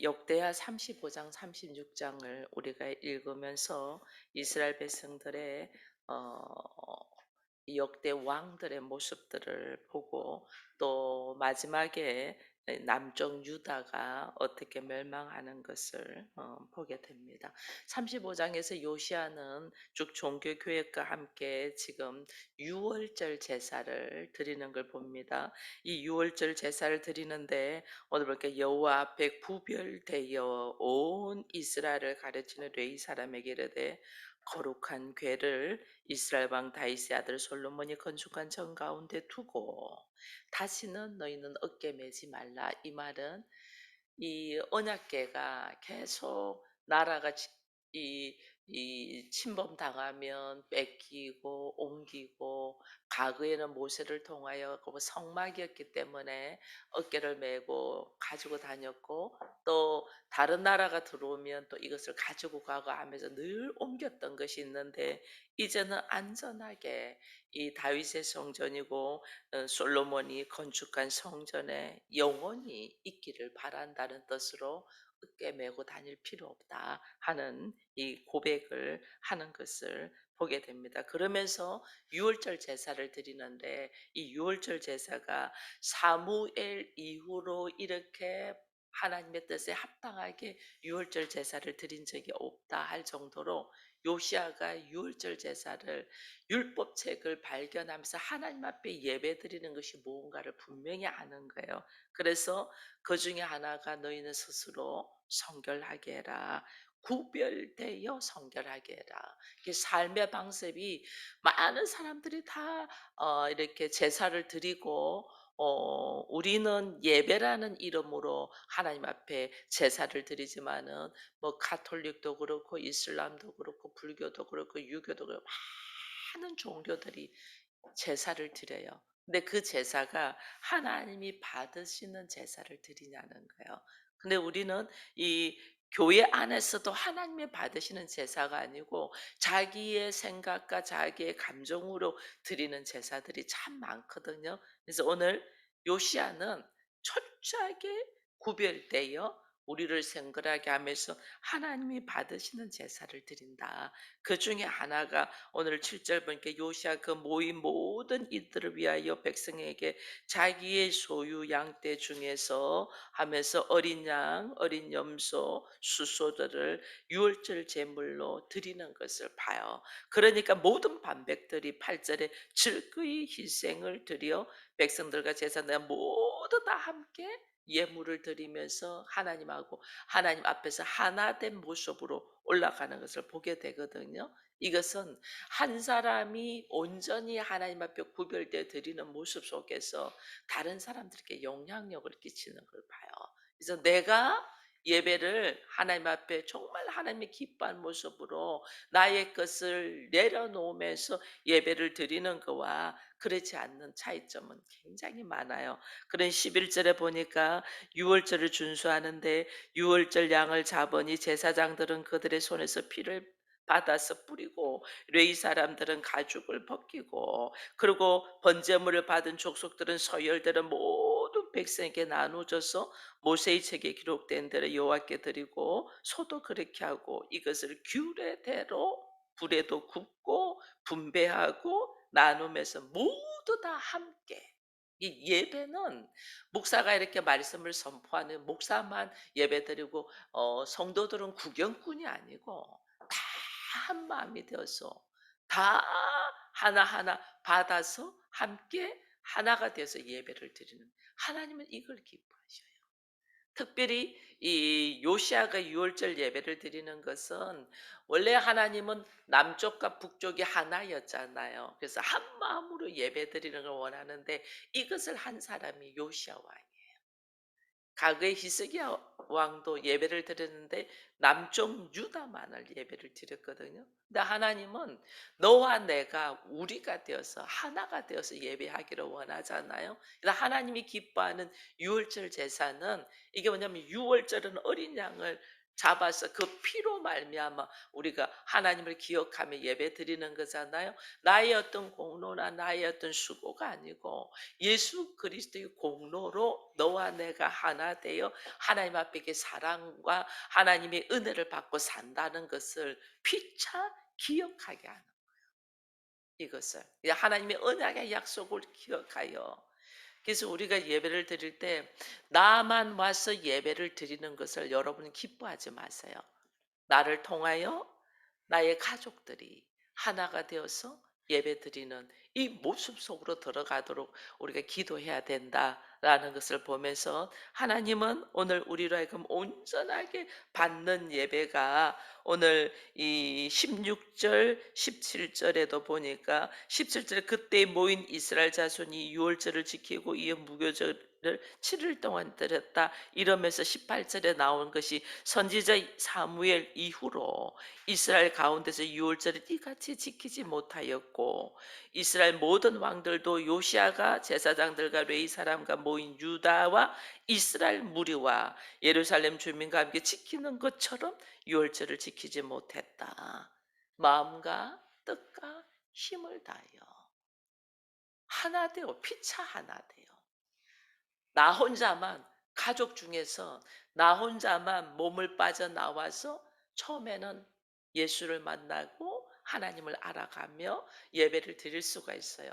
역대하 35장 36장을 우리가 읽으면서 이스라엘 백성들의 어 역대 왕들의 모습들을 보고 또 마지막에 남쪽 유다가 어떻게 멸망하는 것을 보게 됩니다. 35장에서 요시아는 쭉 종교 교역과 함께 지금 유월절 제사를 드리는 걸 봅니다. 이 유월절 제사를 드리는데 오늘 볼게 여호와 앞에 구별되어 온 이스라엘을 가르치는 레위 사람에게 이르되 거룩한 궤를 이스라엘 왕 다윗의 아들 솔로몬이 건축한 정 가운데 두고 다시는 너희는 어깨 매지 말라. 이 말은 이 언약궤가 계속 나라가 이, 이 침범 당하면 뺏기고 옮기고 과거에는 모세를 통하여 그 성막이었기 때문에 어깨를 메고 가지고 다녔고 또 다른 나라가 들어오면 또 이것을 가지고 가고 하면서 늘 옮겼던 것이 있는데 이제는 안전하게 이 다윗의 성전이고 솔로몬이 건축한 성전에 영원히 있기를 바란다는 뜻으로 어깨 메고 다닐 필요 없다 하는 이 고백을 하는 것을 보게 됩니다. 그러면서 유월절 제사를 드리는데 이 유월절 제사가 사무엘 이후로 이렇게 하나님의 뜻에 합당하게 유월절 제사를 드린 적이 없다 할 정도로 요시아가 유월절 제사를 율법책을 발견하면서 하나님 앞에 예배드리는 것이 무언가를 분명히 아는 거예요. 그래서 그 중에 하나가 너희는 스스로 성결하게 해라. 구별되어 성결하게 해라. 이게 삶의 방법이 많은 사람들이 다 이렇게 제사를 드리고 우리는 예배라는 이름으로 하나님 앞에 제사를 드리지만은 뭐 가톨릭도 그렇고 이슬람도 그렇고 불교도 그렇고 유교도 그렇고 많은 종교들이 제사를 드려요. 근데 그 제사가 하나님이 받으시는 제사를 드리냐는 거예요. 근데 우리는 이 교회 안에서도 하나님이 받으시는 제사가 아니고 자기의 생각과 자기의 감정으로 드리는 제사들이 참 많거든요. 그래서 오늘 요시아는 철저하게 구별되어 우리를 생각하게 하면서 하나님이 받으시는 제사를 드린다. 그 중에 하나가 오늘 7절 보니까 요시아 그 모인 모든 이들을 위하여 백성에게 자기의 소유 양떼 중에서 하면서 어린 양, 어린 염소, 수소들을 유월절 제물로 드리는 것을 봐요. 그러니까 모든 반백들이 8절에 즐거이 희생을 드려 백성들과 제사장 모두 다 함께 예물을 드리면서 하나님하고 하나님 앞에서 하나된 모습으로 올라가는 것을 보게 되거든요. 이것은 한 사람이 온전히 하나님 앞에 구별되어 드리는 모습 속에서 다른 사람들에게 영향력을 끼치는 걸 봐요. 그래서 내가 예배를 하나님 앞에 정말 하나님이 기뻐하는 모습으로 나의 것을 내려놓으면서 예배를 드리는 것과 그렇지 않는 차이점은 굉장히 많아요. 그런 11절에 보니까 유월절을 준수하는데 유월절 양을 잡으니 제사장들은 그들의 손에서 피를 받아서 뿌리고 레위 사람들은 가죽을 벗기고 그리고 번제물을 받은 족속들은 서열대로 모든 백성에게 나누어져서 모세의 책에 기록된 대로 여호와께 드리고 소도 그렇게 하고 이것을 규례대로 불에도 굽고 분배하고 나누면서 모두 다 함께 이 예배는 목사가 이렇게 말씀을 선포하는 목사만 예배드리고 성도들은 구경꾼이 아니고 다 한 마음이 되어서 다 하나하나 받아서 함께 하나가 되어서 예배를 드리는 하나님은 이걸 기뻐하셔요. 특별히 이 요시아가 유월절 예배를 드리는 것은 원래 하나님은 남쪽과 북쪽이 하나였잖아요. 그래서 한 마음으로 예배 드리는 걸 원하는데 이것을 한 사람이 요시아 왕이에요. 과거에 히스기야 왕도 예배를 드렸는데 남쪽 유다만을 예배를 드렸거든요. 근데 하나님은 너와 내가 우리가 되어서 하나가 되어서 예배하기를 원하잖아요. 그래서 하나님이 기뻐하는 유월절 제사는 이게 뭐냐면 유월절은 어린 양을 잡아서 그 피로 말미암아 우리가 하나님을 기억하며 예배 드리는 거잖아요. 나의 어떤 공로나 나의 어떤 수고가 아니고 예수 그리스도의 공로로 너와 내가 하나 되어 하나님 앞에 그 사랑과 하나님의 은혜를 받고 산다는 것을 피차 기억하게 하는 이것을 하나님의 언약의 약속을 기억하여 그래서 우리가 예배를 드릴 때 나만 와서 예배를 드리는 것을 여러분 기뻐하지 마세요. 나를 통하여 나의 가족들이 하나가 되어서 예배드리는 이 모습 속으로 들어가도록 우리가 기도해야 된다라는 것을 보면서 하나님은 오늘 우리로 하여금 온전하게 받는 예배가 오늘 이 16절 17절에도 보니까 17절에 그때 모인 이스라엘 자손이 유월절을 지키고 이어 무교절을 7일 동안 드렸다 이러면서 18절에 나온 것이 선지자 사무엘 이후로 이스라엘 가운데서 유월절을 이같이 지키지 못하였고 이스라엘 모든 왕들도 요시아가 제사장들과 레위 사람과 모인 유다와 이스라엘 무리와 예루살렘 주민과 함께 지키는 것처럼 유월절을 지키지 못했다. 마음과 뜻과 힘을 다하여 하나 되어 피차 하나 되어 나 혼자만 가족 중에서 나 혼자만 몸을 빠져나와서 처음에는 예수를 만나고 하나님을 알아가며 예배를 드릴 수가 있어요.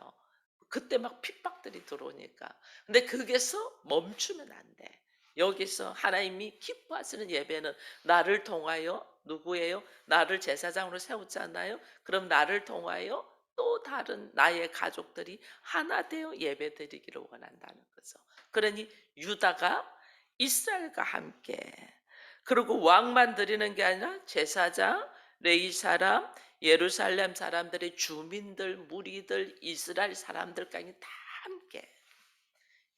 그때 막 핍박들이 들어오니까. 근데 거기서 멈추면 안 돼. 여기서 하나님이 기뻐하시는 예배는 나를 통하여 누구예요? 나를 제사장으로 세웠잖아요. 그럼 나를 통하여 또 다른 나의 가족들이 하나 되어 예배드리기를 원한다는 거죠. 그러니 유다가 이스라엘과 함께 그리고 왕만 드리는 게 아니라 제사장, 레위 사람, 예루살렘 사람들의 주민들, 무리들, 이스라엘 사람들까지 다 함께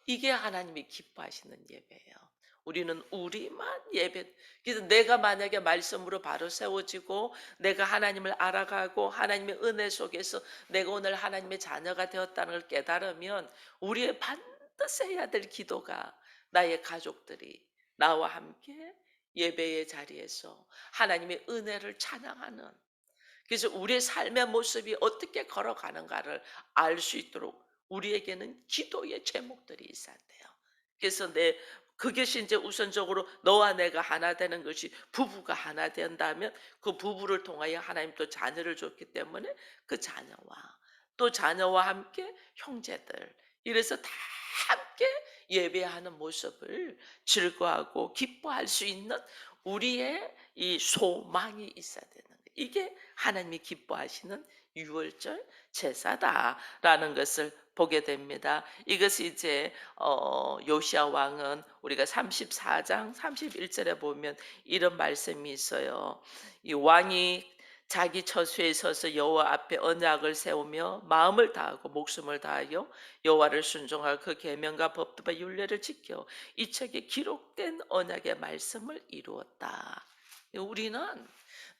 이게 하나님이 기뻐하시는 예배예요. 우리는 우리만 예배. 그래서 내가 만약에 말씀으로 바로 세워지고 내가 하나님을 알아가고 하나님의 은혜 속에서 내가 오늘 하나님의 자녀가 되었다는 걸 깨달으면 우리의 반드시 해야 될 기도가 나의 가족들이 나와 함께 예배의 자리에서 하나님의 은혜를 찬양하는 그래서 우리의 삶의 모습이 어떻게 걸어가는가를 알 수 있도록 우리에게는 기도의 제목들이 있어야 돼요. 그래서 그것이 이제 우선적으로 너와 내가 하나 되는 것이 부부가 하나 된다면 그 부부를 통하여 하나님 또 자녀를 줬기 때문에 그 자녀와 또 자녀와 함께 형제들 이래서 다 함께 예배하는 모습을 즐거워하고 기뻐할 수 있는 우리의 이 소망이 있어야 되는 거예요. 이게 하나님이 기뻐하시는 유월절 제사다라는 것을 보게 됩니다. 이것이 이제 요시야 왕은 우리가 34장 31절에 보면 이런 말씀이 있어요. 이 왕이 자기 처소에 서서 여호와 앞에 언약을 세우며 마음을 다하고 목숨을 다하여 여호와를 순종하고 그 계명과 법도와 율례를 지켜 이 책에 기록된 언약의 말씀을 이루었다. 우리는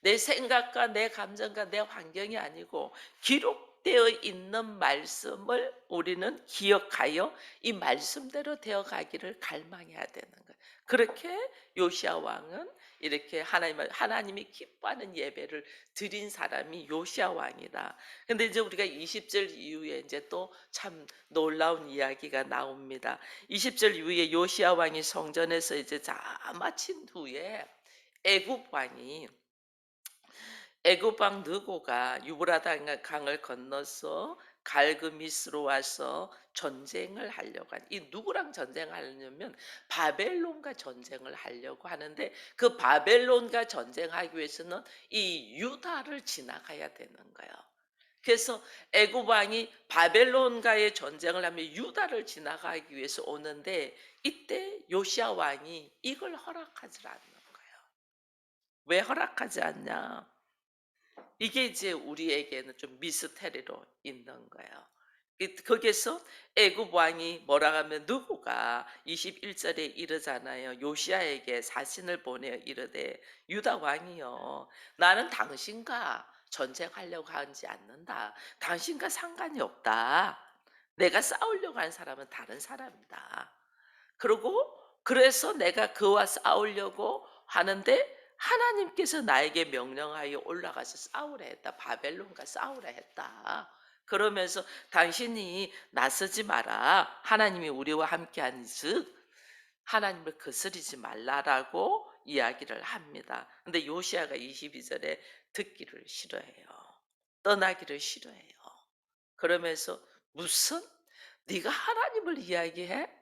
내 생각과 내 감정과 내 환경이 아니고 기록되어 있는 말씀을 우리는 기억하여 이 말씀대로 되어 가기를 갈망해야 되는 거예요. 그렇게 요시야 왕은 이렇게 하나님이 기뻐하는 예배를 드린 사람이 요시야 왕이다. 근데 이제 우리가 20절 이후에 이제 또 참 놀라운 이야기가 나옵니다. 20절 이후에 요시야 왕이 성전에서 이제 다 마친 후에 애굽 왕이 애굽 왕 느고가 유브라데 강을 건너서 갈그미스로 와서 전쟁을 하려고 이 누구랑 전쟁하려면 바벨론과 전쟁을 하려고 하는데 그 바벨론과 전쟁하기 위해서는 이 유다를 지나가야 되는 거예요. 그래서 애굽 왕이 바벨론과의 전쟁을 하면 유다를 지나가기 위해서 오는데 이때 요시야 왕이 이걸 허락하지 않는 거예요. 왜 허락하지 않냐? 이게 이제 우리에게는 좀 미스테리로 있는 거예요. 거기에서 애굽 왕이 뭐라 하면 누구가 21절에 이르잖아요. 요시야에게 사신을 보내어 이르되 유다 왕이여 나는 당신과 전쟁하려고 하지 않는다. 당신과 상관이 없다. 내가 싸우려고 하는 사람은 다른 사람이다. 그리고 그래서 내가 그와 싸우려고 하는데 하나님께서 나에게 명령하여 올라가서 싸우라 했다. 바벨론과 싸우라 했다. 그러면서 당신이 나서지 마라. 하나님이 우리와 함께한즉 하나님을 거스르지 말라라고 이야기를 합니다. 근데 요시아가 22절에 듣기를 싫어해요. 떠나기를 싫어해요. 그러면서 무슨 네가 하나님을 이야기해?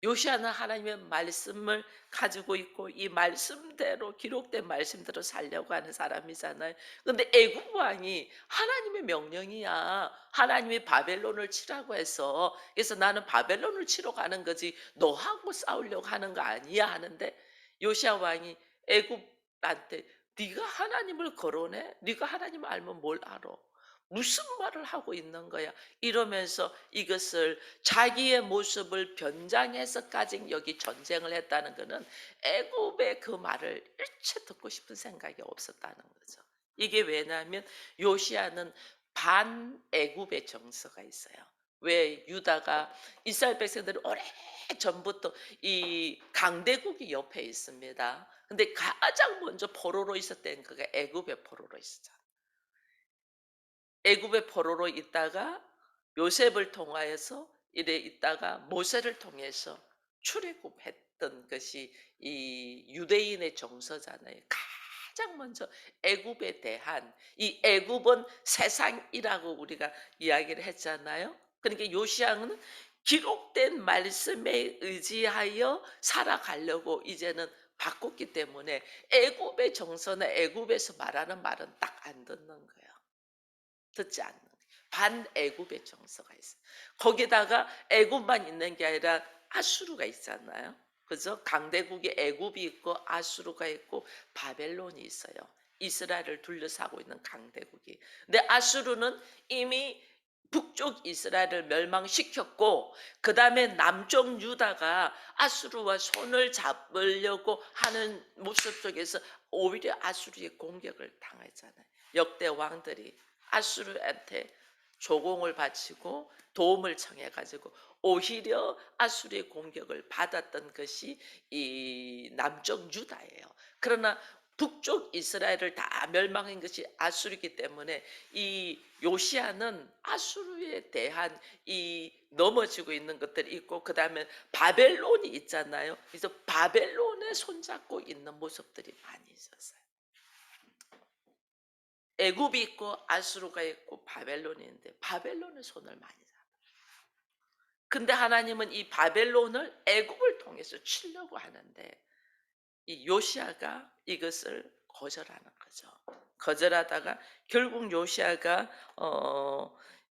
요시아는 하나님의 말씀을 가지고 있고 이 말씀대로 기록된 말씀대로 살려고 하는 사람이잖아요. 근데 애굽 왕이 하나님의 명령이야. 하나님이 바벨론을 치라고 해서 그래서 나는 바벨론을 치러 가는 거지 너하고 싸우려고 하는 거 아니야 하는데 요시아 왕이 애굽한테 네가 하나님을 거론해? 네가 하나님을 알면 뭘 알아? 무슨 말을 하고 있는 거야? 이러면서 이것을 자기의 모습을 변장해서까지 여기 전쟁을 했다는 것은 애굽의 그 말을 일체 듣고 싶은 생각이 없었다는 거죠. 이게 왜냐하면 요시아는 반애굽의 정서가 있어요. 왜 유다가 이스라엘 백성들이 오래 전부터 이 강대국이 옆에 있습니다. 근데 가장 먼저 포로로 있었던 그가 애굽의 포로로 있었잖아요. 애굽의 포로로 있다가 요셉을 통하여서 이래 있다가 모세를 통해서 출애굽했던 것이 이 유대인의 정서잖아요. 가장 먼저 애굽에 대한 이 애굽은 세상이라고 우리가 이야기를 했잖아요. 그러니까 요시야는 기록된 말씀에 의지하여 살아가려고 이제는 바꿨기 때문에 애굽의 정서나 애굽에서 말하는 말은 딱 안 듣는 거예요. 듣지 않는 반애굽의 정서가 있어요. 거기다가 애굽만 있는 게 아니라 아수르가 있잖아요. 그죠? 강대국이 애굽이 있고 아수르가 있고 바벨론이 있어요. 이스라엘을 둘러싸고 있는 강대국이. 근데 아수르는 이미 북쪽 이스라엘을 멸망시켰고 그다음에 남쪽 유다가 아수르와 손을 잡으려고 하는 모습 속에서 오히려 아수르의 공격을 당했잖아요. 역대 왕들이 아수르한테 조공을 바치고 도움을 청해 가지고 오히려 아수르의 공격을 받았던 것이 이 남쪽 유다예요. 그러나 북쪽 이스라엘을 다 멸망한 것이 아수르이기 때문에 이 요시아는 아수르에 대한 이 넘어지고 있는 것들이 있고 그다음에 바벨론이 있잖아요. 그래서 바벨론에 손잡고 있는 모습들이 많이 있었어요. 애굽이 있고 아수르가 있고 바벨론이 있는데 바벨론의 손을 많이 잡아요. 근데 하나님은 이 바벨론을 애굽을 통해서 치려고 하는데 이 요시아가 이것을 거절하는 거죠. 거절하다가 결국 요시아가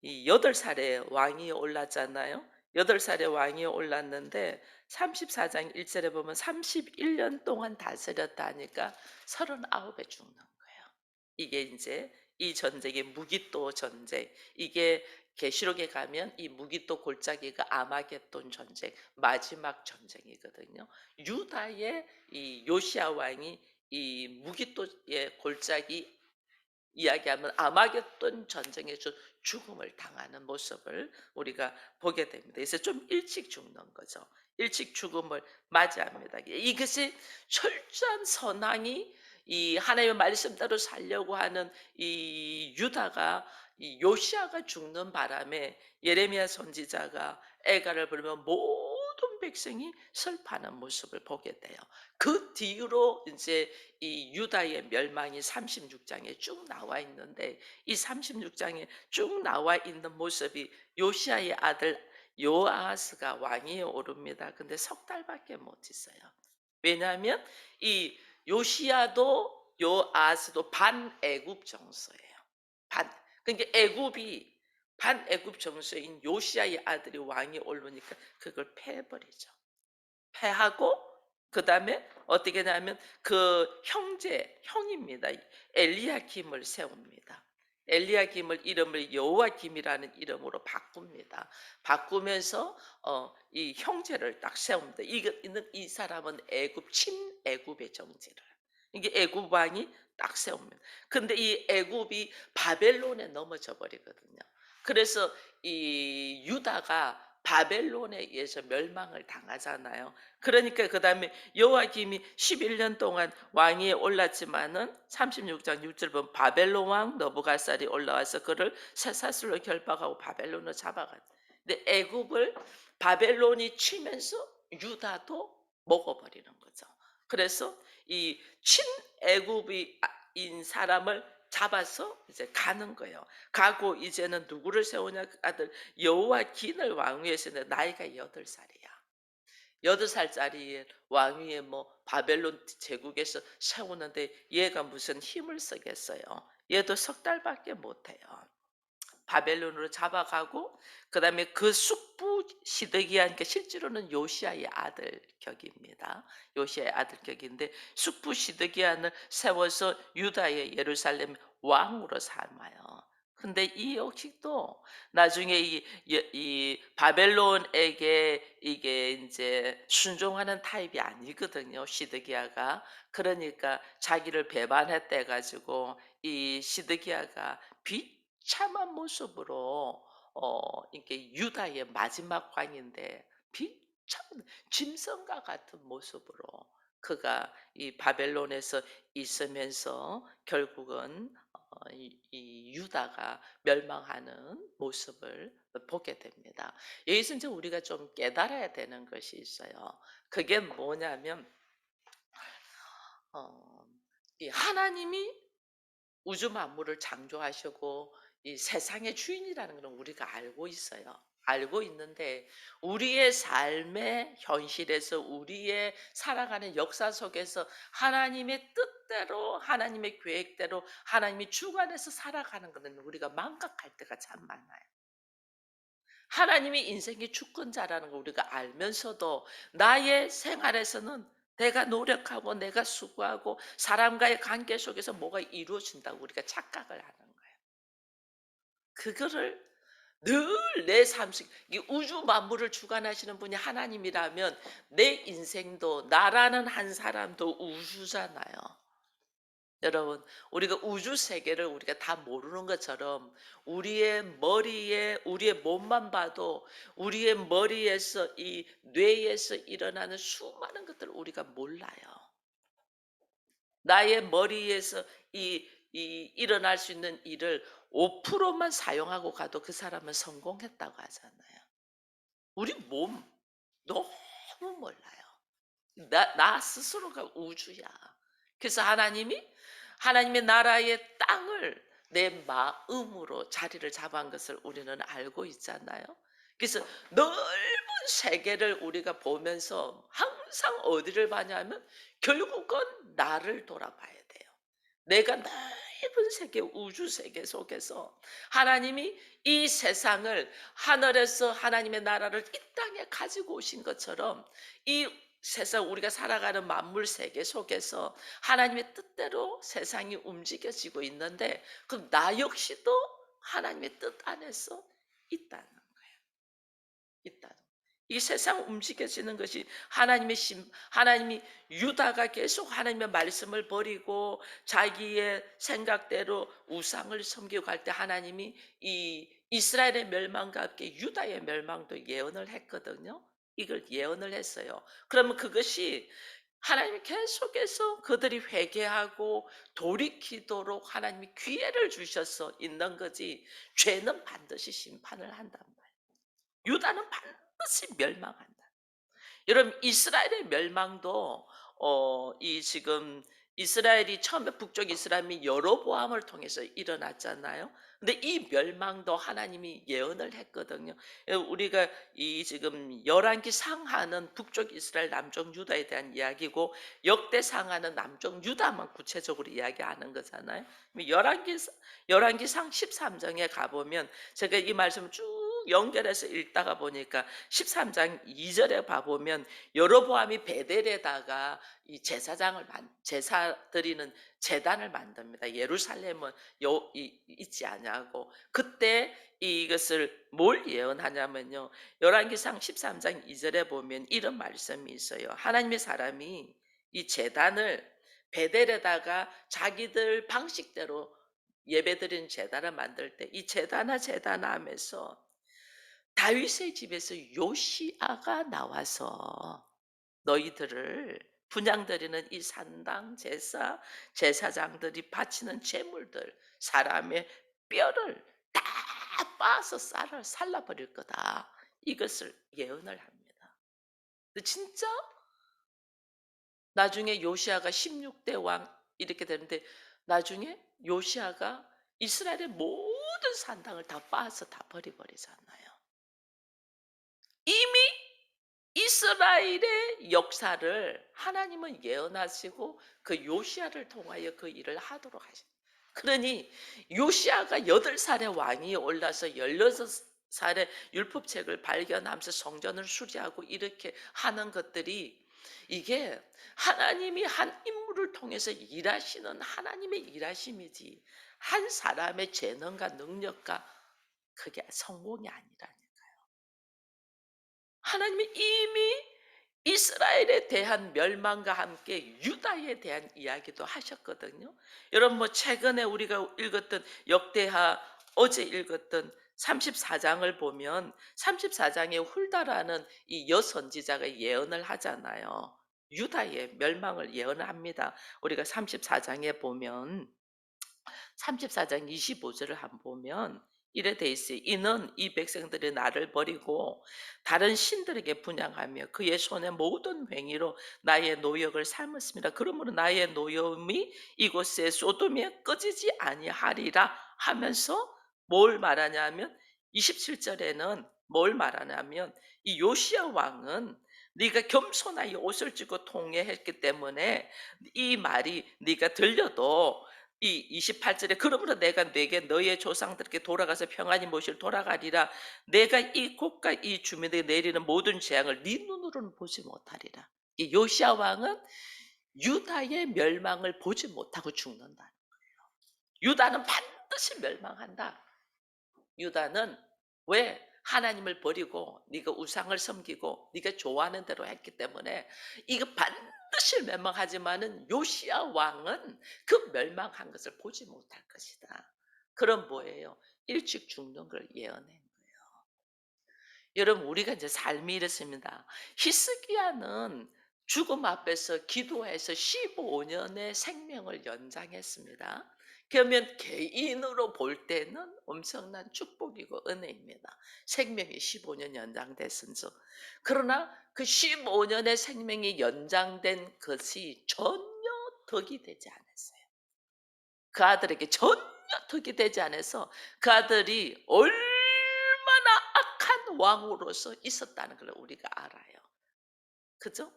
이 8살에 왕이 올랐잖아요. 8살에 왕이 올랐는데 34장 1절에 보면 31년 동안 다스렸다 하니까 39에 죽는 거예요. 이게 이제 이 전쟁이 무기또 전쟁. 이게 계시록에 가면 이 무기또 골짜기가 아마겟돈 전쟁 마지막 전쟁이거든요. 유다의 이 요시아 왕이 이 무기또의 골짜기 이야기하면 아마겟돈 전쟁에서 죽음을 당하는 모습을 우리가 보게 됩니다. 그래서 좀 일찍 죽는 거죠. 일찍 죽음을 맞이합니다. 이것이 철저한 선왕이 이 하나님의 말씀대로 살려고 하는 이 유다가 이 요시아가 죽는 바람에 예레미야 선지자가 애가를 부르며 모든 백성이 슬퍼하는 모습을 보게 돼요. 그 뒤로 이제 이 유다의 멸망이 36장에 쭉 나와 있는데 이 36장에 쭉 나와 있는 모습이 요시아의 아들 요아스가 왕위에 오릅니다. 근데 석 달밖에 못 있어요. 왜냐하면 이 요시아도 요아스도 반애굽 정서예요. 반 그러니까 애굽이 반애굽 정서인 요시아의 아들이 왕이 오르니까 그걸 패해버리죠. 패하고 그다음에 어떻게 하냐면 그 형입니다. 엘리야김을 세웁니다. 엘리야김을 이름을 여호와김이라는 이름으로 바꿉니다. 바꾸면서 이 형제를 딱 세웁니다. 이 사람은 애굽 친애굽의 정제를 이게 애굽 왕이 딱 세웁니다. 근데 이 애굽이 바벨론에 넘어져 버리거든요. 그래서 이 유다가 바벨론에 의해서 멸망을 당하잖아요. 그러니까 그다음에 여호와김이 11년 동안 왕위에 올랐지만은 36장 6절 보면 바벨론 왕 너부갓살이 올라와서 그를 쇠사슬로 결박하고 바벨론을 잡아갔. 근데 애굽을 바벨론이 치면서 유다도 먹어버리는 거죠. 그래서 이 친애굽인 사람을 잡아서 이제 가는 거예요. 가고 이제는 누구를 세우냐 그 아들 여호와긴을 왕위에 세우는데 나이가 8살이야. 8살짜리 왕위에 뭐 바벨론 제국에서 세우는데 얘가 무슨 힘을 쓰겠어요. 얘도 석 달밖에 못해요. 바벨론으로 잡아가고 그다음에 그 숙부 시드기야, 그러니까 실제로는 요시야의 아들 격입니다. 요시야의 아들 격인데 숙부 시드기야를 세워서 유다의 예루살렘 왕으로 삼아요. 근데 이 역시도 나중에 이 바벨론에게 이게 이제 순종하는 타입이 아니거든요. 시드기야가. 그러니까 자기를 배반했대 가지고 이 시드기야가 비참한 모습으로 이게 유다의 마지막 왕인데 비참 짐승과 같은 모습으로 그가 이 바벨론에서 있으면서 결국은 이 유다가 멸망하는 모습을 보게 됩니다. 여기서 이제 우리가 좀 깨달아야 되는 것이 있어요. 그게 뭐냐면 어, 이 하나님이 우주 만물을 창조하시고 이 세상의 주인이라는 건 우리가 알고 있어요. 알고 있는데 우리의 삶의 현실에서 우리의 살아가는 역사 속에서 하나님의 뜻대로 하나님의 계획대로 하나님이 주관해서 살아가는 것은 우리가 망각할 때가 참 많아요. 하나님이 인생의 주권자라는 걸 우리가 알면서도 나의 생활에서는 내가 노력하고 내가 수고하고 사람과의 관계 속에서 뭐가 이루어진다고 우리가 착각을 하는 거예요. 그거를 늘 내 삶 속, 이 우주 만물을 주관하시는 분이 하나님이라면 내 인생도 나라는 한 사람도 우주잖아요. 여러분, 우리가 우주 세계를 우리가 다 모르는 것처럼 우리의 머리에 우리의 몸만 봐도 우리의 머리에서 이 뇌에서 일어나는 수많은 것들을 우리가 몰라요. 나의 머리에서 이 일어날 수 있는 일을 5%만 사용하고 가도 그 사람은 성공했다고 하잖아요. 우리 몸 너무 몰라요. 나 스스로가 우주야. 그래서 하나님의 나라의 땅을 내 마음으로 자리를 잡은 것을 우리는 알고 있잖아요. 그래서 넓은 세계를 우리가 보면서 항상 어디를 봐냐면 결국은 나를 돌아봐야 돼요. 내가 넓은 세계, 우주 세계 속에서 하나님이 이 세상을 하늘에서 하나님의 나라를 이 땅에 가지고 오신 것처럼 이 세상 우리가 살아가는 만물 세계 속에서 하나님의 뜻대로 세상이 움직여지고 있는데 그럼 나 역시도 하나님의 뜻 안에서 있다는 거예요. 있다는 거예요. 이 세상 움직여지는 것이 하나님이 유다가 계속 하나님의 말씀을 버리고 자기의 생각대로 우상을 섬기고 갈 때 하나님이 이 이스라엘의 멸망과 함께 유다의 멸망도 예언을 했거든요. 이걸 예언을 했어요. 그러면 그것이 하나님이 계속해서 그들이 회개하고 돌이키도록 하나님이 기회를 주셔서 있는 거지 죄는 반드시 심판을 한단 말이에요. 유다는 반드시 멸망한다. 여러분 이스라엘의 멸망도 이 지금 이스라엘이 처음에 북쪽 이스라엘이 여로보암을 통해서 일어났잖아요. 근데 이 멸망도 하나님이 예언을 했거든요. 우리가 이 지금 열왕기 상하는 북쪽 이스라엘 남쪽 유다에 대한 이야기고 역대 상하는 남쪽 유다만 구체적으로 이야기하는 거잖아요. 열왕기상 13장에 가보면 제가 이 말씀을 쭉 연결해서 읽다가 보니까 13장 2절에 봐보면 여로보암이 베델에다가 이 제사 드리는 제단을 만듭니다. 예루살렘은 있지 않냐고. 그때 이것을 뭘 예언하냐면요. 열왕기상 13장 2절에 보면 이런 말씀이 있어요. 하나님의 사람이 이 제단을 베델에다가 자기들 방식대로 예배드리는 제단을 만들 때 이 제단아 하면서 다윗의 집에서 요시아가 나와서 너희들을 분향드리는 이 산당 제사 제사장들이 바치는 제물들 사람의 뼈를 다 빻아서 쌀을 살라버릴 거다. 이것을 예언을 합니다. 근데 진짜 나중에 요시아가 16대 왕 이렇게 되는데 나중에 요시아가 이스라엘의 모든 산당을 다 빻아서 다 버리잖아요. 이미 이스라엘의 역사를 하나님은 예언하시고 그 요시아를 통하여 그 일을 하도록 하신. 그러니 요시아가 8살의 왕이 올라서 16살의 율법책을 발견하면서 성전을 수리하고 이렇게 하는 것들이 이게 하나님이 한 인물을 통해서 일하시는 하나님의 일하심이지 한 사람의 재능과 능력과 그게 성공이 아니라니까요. 하나님이 이미 이스라엘에 대한 멸망과 함께 유다에 대한 이야기도 하셨거든요. 여러분 뭐 최근에 우리가 읽었던 역대하 어제 읽었던 34장을 보면 34장에 훌다라는 이 여선지자가 예언을 하잖아요. 유다의 멸망을 예언합니다. 우리가 34장에 보면 34장 25절을 한번 보면 이래 돼 있어요. 이는 이 백성들이 나를 버리고 다른 신들에게 분향하며 그의 손의 모든 행위로 나의 노역을 삶았습니다. 그러므로 나의 노염이 이곳에 소돔에 꺼지지 아니하리라 하면서 뭘 말하냐면 27절에는 뭘 말하냐면 이 요시야 왕은 네가 겸손하게 옷을 찢고 통회했기 때문에 이 말이 네가 들려도 이 28절에 그러므로 내가 내게 너의 조상들에게 돌아가서 평안히 모실 돌아가리라. 내가 이 곳과 이 주민에게 내리는 모든 재앙을 네 눈으로는 보지 못하리라. 이 요시아 왕은 유다의 멸망을 보지 못하고 죽는다. 유다는 반드시 멸망한다. 유다는 왜 하나님을 버리고 네가 우상을 섬기고 네가 좋아하는 대로 했기 때문에 이거 반드시 멸망하지만은 요시야 왕은 그 멸망한 것을 보지 못할 것이다. 그럼 뭐예요? 일찍 죽는 걸 예언한 거예요. 여러분 우리가 이제 삶이 이렇습니다. 히스기야는 죽음 앞에서 기도해서 15년의 생명을 연장했습니다. 그러면 개인으로 볼 때는 엄청난 축복이고 은혜입니다. 생명이 15년 연장됐은즉. 그러나 그 15년의 생명이 연장된 것이 전혀 덕이 되지 않았어요. 그 아들에게 전혀 덕이 되지 않아서 그 아들이 얼마나 악한 왕으로서 있었다는 걸 우리가 알아요. 그죠?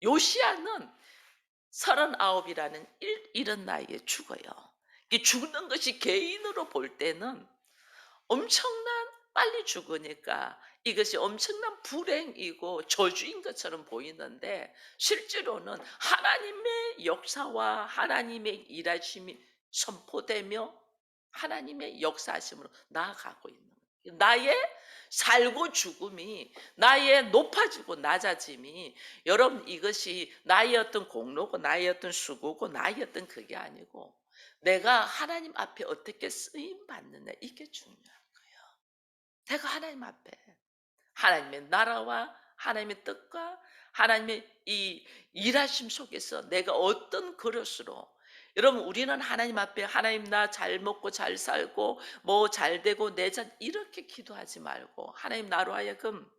요시아는 39이라는 이른 나이에 죽어요. 이 죽는 것이 개인으로 볼 때는 엄청난 빨리 죽으니까 이것이 엄청난 불행이고 저주인 것처럼 보이는데 실제로는 하나님의 역사와 하나님의 일하심이 선포되며 하나님의 역사하심으로 나아가고 있는 거예요. 나의 살고 죽음이 나의 높아지고 낮아짐이 여러분 이것이 나의 어떤 공로고 나의 어떤 수고고 나의 어떤 그게 아니고 내가 하나님 앞에 어떻게 쓰임 받느냐 이게 중요한 거예요. 내가 하나님 앞에 하나님의 나라와 하나님의 뜻과 하나님의 이 일하심 속에서 내가 어떤 그릇으로 여러분 우리는 하나님 앞에 하나님 나 잘 먹고 잘 살고 뭐 잘 되고 내 자 이렇게 기도하지 말고 하나님 나로 하여금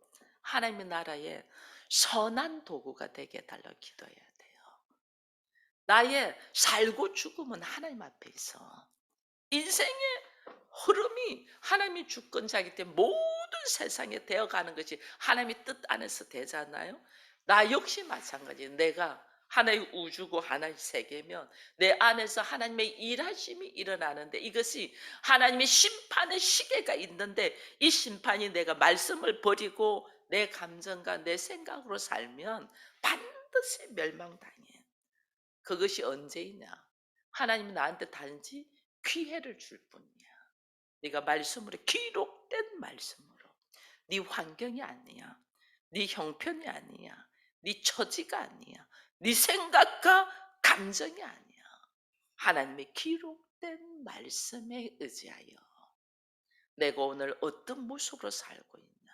하나님의 나라에 선한 도구가 되게 해달라 기도해야 돼요. 나의 살고 죽음은 하나님 앞에 있어. 인생의 흐름이 하나님이 주권자이기 때문에 모든 세상에 되어가는 것이 하나님의 뜻 안에서 되잖아요. 나 역시 마찬가지. 내가 하나의 우주고 하나의 세계면 내 안에서 하나님의 일하심이 일어나는데 이것이 하나님의 심판의 시계가 있는데 이 심판이 내가 말씀을 버리고 내 감정과 내 생각으로 살면 반드시 멸망당해. 그것이 언제이냐? 하나님은 나한테 단지 기회를 줄 뿐이야. 네가 말씀으로 기록된 말씀으로 네 환경이 아니야. 네 형편이 아니야. 네 처지가 아니야. 네 생각과 감정이 아니야. 하나님의 기록된 말씀에 의지하여 내가 오늘 어떤 모습으로 살고 있나?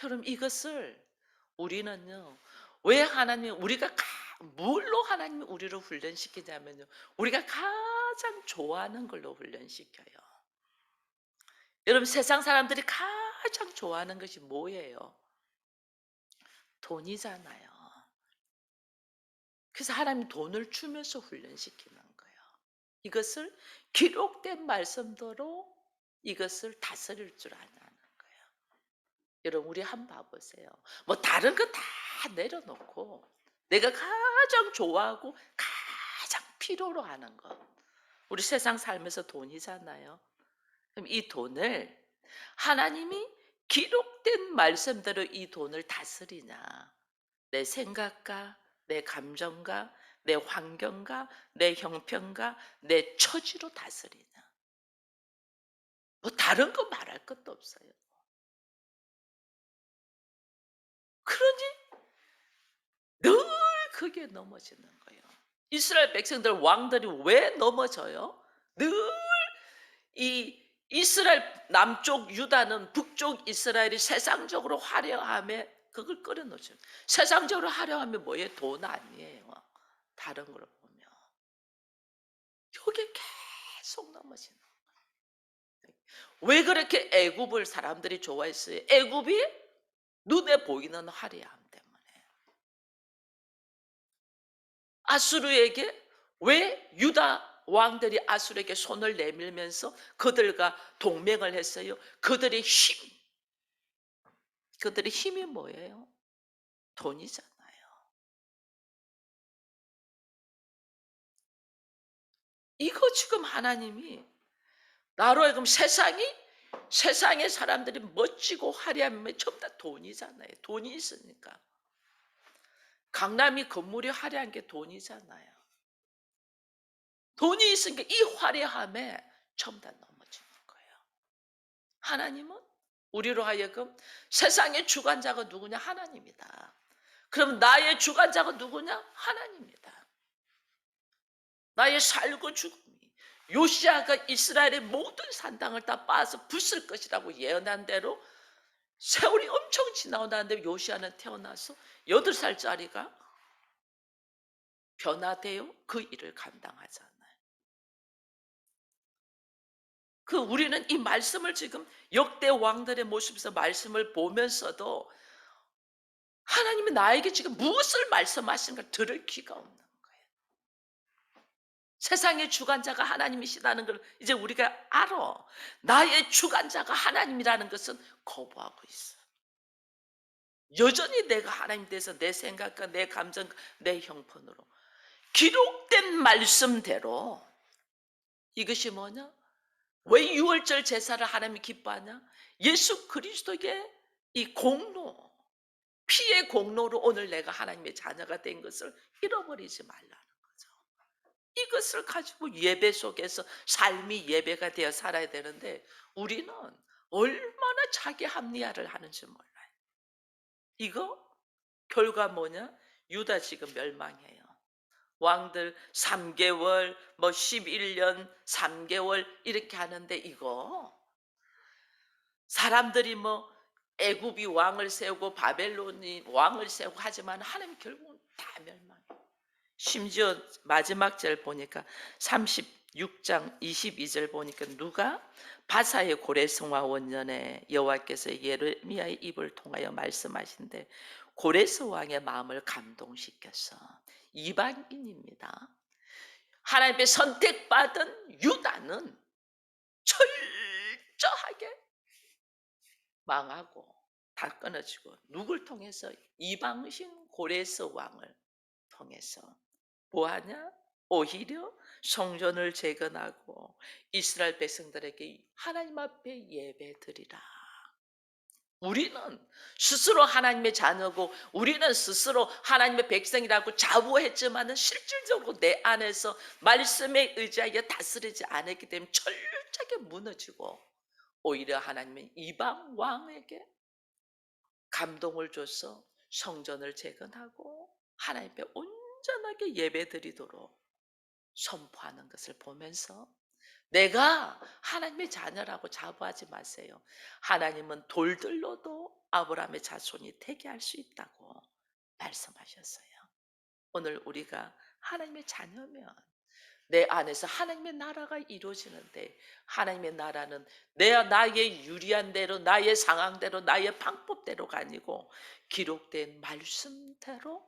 여러분 이것을 우리는요. 왜 하나님이 우리가 뭘로 하나님이 우리를 훈련시키냐면요. 우리가 가장 좋아하는 걸로 훈련시켜요. 여러분 세상 사람들이 가장 좋아하는 것이 뭐예요? 돈이잖아요. 그래서 하나님 돈을 주면서 훈련시키는 거예요. 이것을 기록된 말씀대로 이것을 다스릴 줄 아는 거예요. 여러분 우리 한번 봐 보세요. 뭐 다른 거 다 내려놓고 내가 가장 좋아하고 가장 필요로 하는 것. 우리 세상 살면서 돈이잖아요. 그럼 이 돈을 하나님이 기록된 말씀대로 이 돈을 다스리냐. 내 생각과 내 감정과 내 환경과 내 형편과 내 처지로 다스리냐. 뭐 다른 거 말할 것도 없어요. 그러니 늘 그게 넘어지는 거예요. 이스라엘 백성들 왕들이 왜 넘어져요? 늘 이 이스라엘 남쪽 유다는 북쪽 이스라엘이 세상적으로 화려함에 그걸 끌어놓죠. 세상적으로 화려함이 뭐예요? 돈 아니에요. 다른 걸 보면 여기 계속 넘어지는. 왜 그렇게 애굽을 사람들이 좋아했어요? 애굽이 눈에 보이는 화려함 때문에. 아수르에게 왜 유다 왕들이 아수르에게 손을 내밀면서 그들과 동맹을 했어요? 그들의 힘. 그들의 힘이 뭐예요? 돈이잖아요. 이거 지금 하나님이 나로 하여금 세상의 사람들이 멋지고 화려하면 전부 다 돈이잖아요. 돈이 있으니까. 강남이 건물이 화려한 게 돈이잖아요. 돈이 있으니까 이 화려함에 전부 다 넘어지는 거예요. 하나님은 우리로 하여금 세상의 주관자가 누구냐? 하나님이다. 그럼 나의 주관자가 누구냐? 하나님이다. 나의 살고 죽음이 요시아가 이스라엘의 모든 산당을 다 빻아서 부술 것이라고 예언한 대로 세월이 엄청 지나고 나는데 요시아는 태어나서 8살짜리가 변화되어 그 일을 감당하잖아요. 우리는 이 말씀을 지금 역대 왕들의 모습에서 말씀을 보면서도 하나님이 나에게 지금 무엇을 말씀하시는가 들을 귀가 없는 거예요. 세상의 주관자가 하나님이시다는 걸 이제 우리가 알아. 나의 주관자가 하나님이라는 것은 거부하고 있어. 여전히 내가 하나님 대해서 내 생각과 내 감정, 내 형편으로 기록된 말씀대로 이것이 뭐냐? 왜 유월절 제사를 하나님이 기뻐하냐? 예수 그리스도의 이 공로, 피의 공로로 오늘 내가 하나님의 자녀가 된 것을 잃어버리지 말라는 거죠. 이것을 가지고 예배 속에서 삶이 예배가 되어 살아야 되는데 우리는 얼마나 자기 합리화를 하는지 몰라요. 이거 결과 뭐냐? 유다 지금 멸망해요. 왕들 3개월, 뭐 11년, 3개월 이렇게 하는데 이거 사람들이 뭐 애굽이 왕을 세우고 바벨론이 왕을 세우고 하지만 하나님 결국은 다 멸망해요. 심지어 마지막 절 보니까 36장 22절 보니까 누가 바사의 고레성화 원년에 여호와께서 예레미야의 입을 통하여 말씀하신데 고레스 왕의 마음을 감동시켜서 이방인입니다. 하나님의 선택받은 유다는 철저하게 망하고 다 끊어지고 누굴 통해서 이방신 고레스 왕을 통해서 뭐하냐? 오히려 성전을 재건하고 이스라엘 백성들에게 하나님 앞에 예배드리라. 우리는 스스로 하나님의 자녀고 우리는 스스로 하나님의 백성이라고 자부했지만은 실질적으로 내 안에서 말씀에 의지하여 다스리지 않았기 때문에 철저하게 무너지고 오히려 하나님은 이방 왕에게 감동을 줘서 성전을 재건하고 하나님께 온전하게 예배드리도록 선포하는 것을 보면서 내가 하나님의 자녀라고 자부하지 마세요. 하나님은 돌들로도 아브라함의 자손이 되게 할 수 있다고 말씀하셨어요. 오늘 우리가 하나님의 자녀면 내 안에서 하나님의 나라가 이루어지는데, 하나님의 나라는 나의 유리한 대로, 나의 상황대로, 나의 방법대로가 아니고 기록된 말씀대로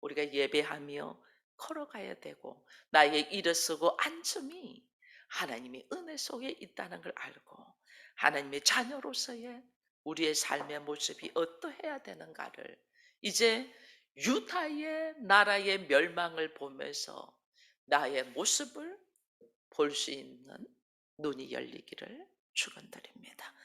우리가 예배하며 걸어가야 되고, 나의 일어서고 앉음이 하나님의 은혜 속에 있다는 걸 알고, 하나님의 자녀로서의 우리의 삶의 모습이 어떠해야 되는가를, 이제 유다의 나라의 멸망을 보면서 나의 모습을 볼 수 있는 눈이 열리기를 축원드립니다.